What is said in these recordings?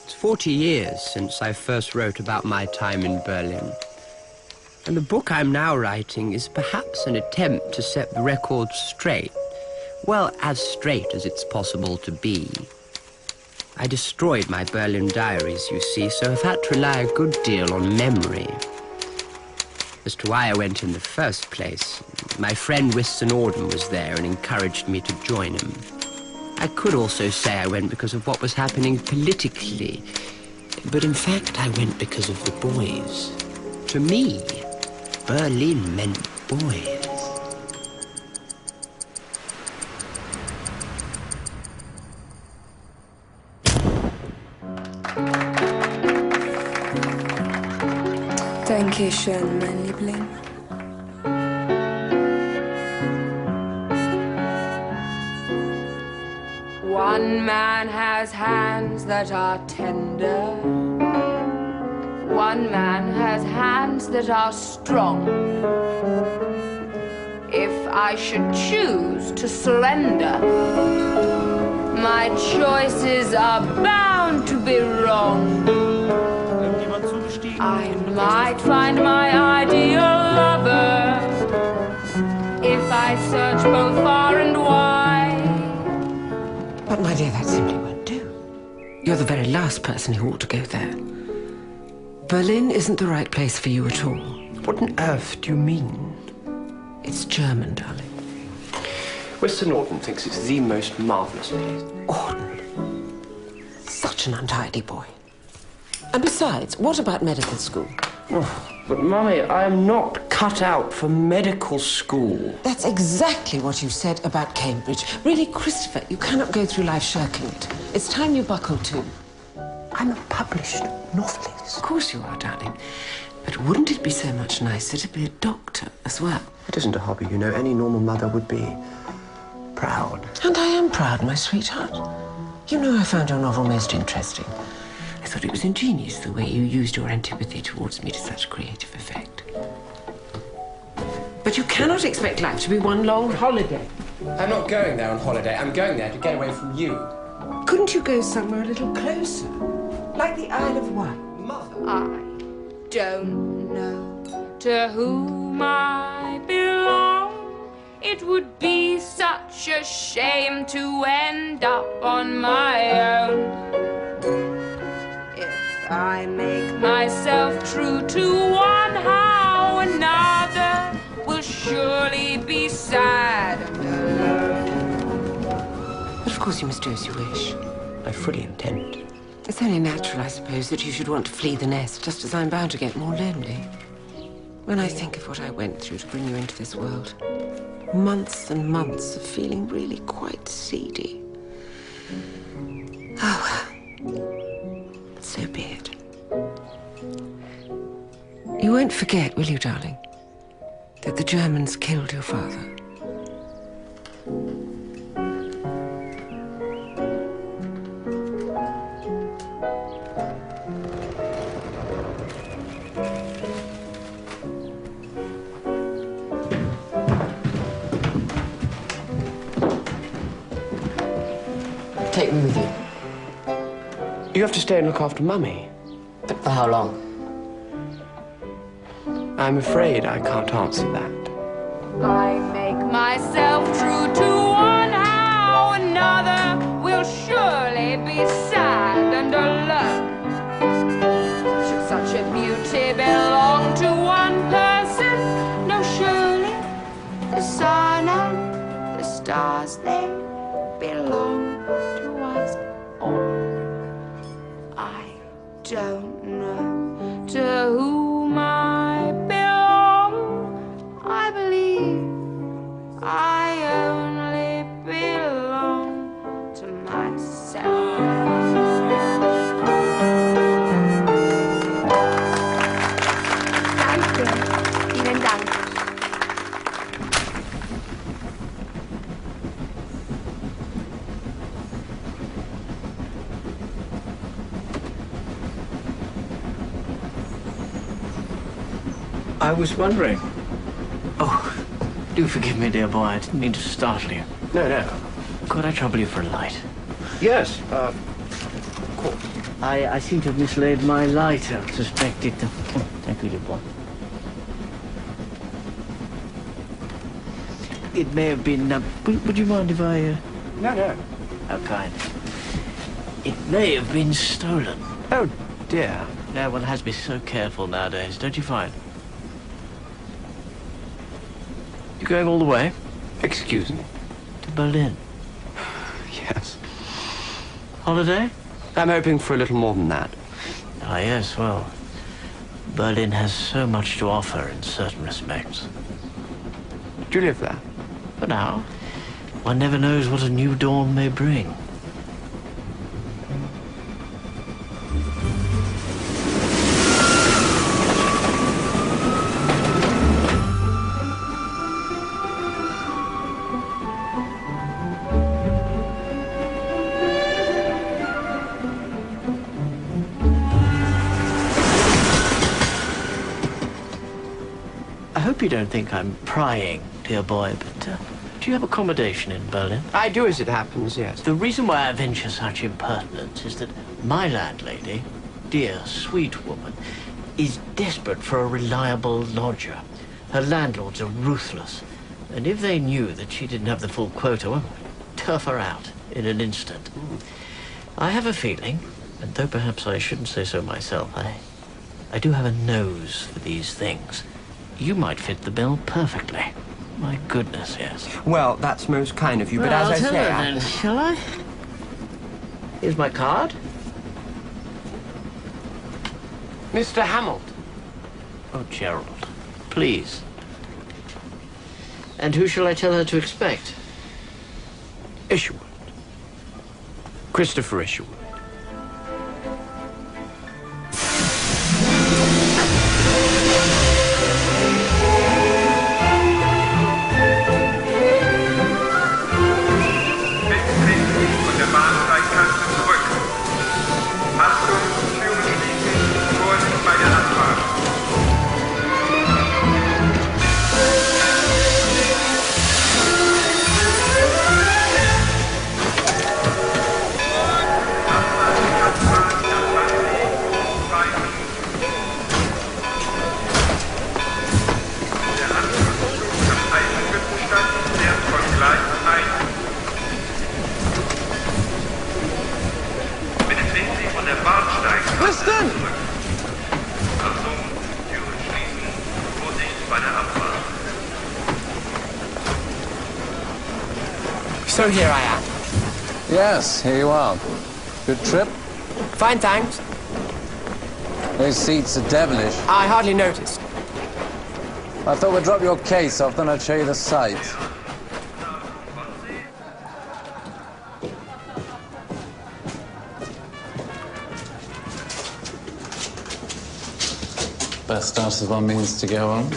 It's 40 years since I first wrote about my time in Berlin. And the book I'm now writing is perhaps an attempt to set the record straight. Well, as straight as it's possible to be. I destroyed my Berlin diaries, you see, so I've had to rely a good deal on memory. As to why I went in the first place, my friend WH Auden was there and encouraged me to join him. I could also say I went because of what was happening politically, but in fact I went because of the boys. To me, Berlin meant boys. Danke schön, mein Liebling. One man has hands that are tender. One man has hands that are strong. If I should choose to surrender, my choices are bound to be wrong. I might find my ideal lover if I search both far and wide. But, my dear, that simply won't do. You're the very last person who ought to go there. Berlin isn't the right place for you at all. What on earth do you mean? It's German, darling. WH Auden thinks it's the most marvellous place. Auden. Such an untidy boy. And besides, what about medical school? Oh, but, Mummy, I am not cut out for medical school. That's exactly what you said about Cambridge. Really, Christopher, you cannot go through life shirking it. It's time you buckled to. I'm a published novelist. Of course you are, darling. But wouldn't it be so much nicer to be a doctor as well? It isn't a hobby, you know. Any normal mother would be proud. And I am proud, my sweetheart. You know I found your novel most interesting. I thought it was ingenious the way you used your antipathy towards me to such creative effect. But you cannot expect life to be one long holiday. I'm not going there on holiday. I'm going there to get away from you. Couldn't you go somewhere a little closer? Like the Isle of Wight? Mother. I don't know to whom I belong. It would be such a shame to end up on my own. If I make myself true to one, how another will surely be sad and alone. But of course you must do as you wish. I fully intend. It's only natural, I suppose, that you should want to flee the nest, just as I'm bound to get more lonely. When I think of what I went through to bring you into this world, months and months of feeling really quite seedy. Oh, well, so be it. You won't forget, will you, darling, that the Germans killed your father? Take me with you. You have to stay and look after Mummy. But for how long? I'm afraid I can't answer that. I make myself true to one, how another will surely be sad and alone. Should such a beauty belong to one person? No, surely the sun and the stars, they belong to us all. I don't know to whom I belong. I believe I only belong to myself. Danke. Vielen Dank. I was wondering. Oh, do forgive me, dear boy. I didn't mean to startle you. No, no. Could I trouble you for a light? Yes, of course. I seem to have mislaid my lighter. Suspect it. Thank you, dear boy. It may have been... would you mind if I... No, no. How kind. It may have been stolen. Oh, dear. Yeah, one has to be so careful nowadays, don't you find? You going all the way? Excuse me. To Berlin? Yes. Holiday? I'm hoping for a little more than that. Ah, yes, well, Berlin has so much to offer in certain respects. Do you live there? For now, one never knows what a new dawn may bring. I hope you don't think I'm prying, dear boy, but do you have accommodation in Berlin? I do, as it happens, yes. The reason why I venture such impertinence is that my landlady, dear, sweet woman, is desperate for a reliable lodger. Her landlords are ruthless, and if they knew that she didn't have the full quota, well, turf her out in an instant. I have a feeling, and though perhaps I shouldn't say so myself, I do have a nose for these things. You might fit the bill perfectly. My goodness, yes. Well, that's most kind of you, but Well, as I I'll say... tell her then, shall I? Here's my card. Mr. Hamilton. Oh, Gerald, please. And who shall I tell her to expect? Isherwood. Christopher Isherwood. Listen! So here I am. Yes, here you are. Good trip? Fine, thanks. Those seats are devilish. I hardly noticed. I thought we'd drop your case off, then I'd show you the sights. Best out of our means to go on.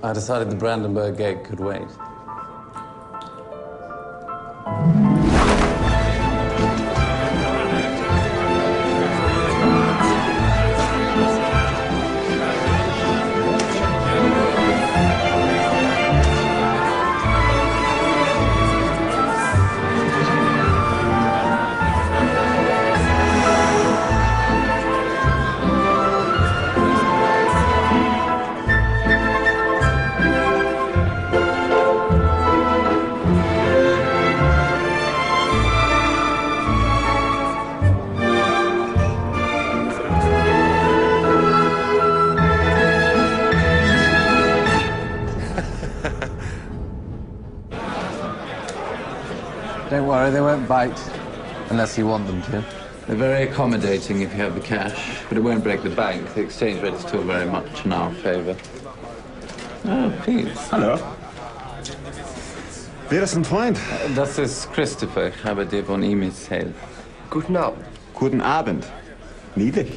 I decided the Brandenburg Gate could wait. Don't worry, they won't bite, unless you want them to. They're very accommodating if you have the cash, but it won't break the bank. The exchange rate is still very much in our favor. Oh, please. Hallo. Wer ist ein Freund? Das ist Christopher. Ich habe dir von ihm erzählt. Guten Abend. Guten Abend. Niedlich.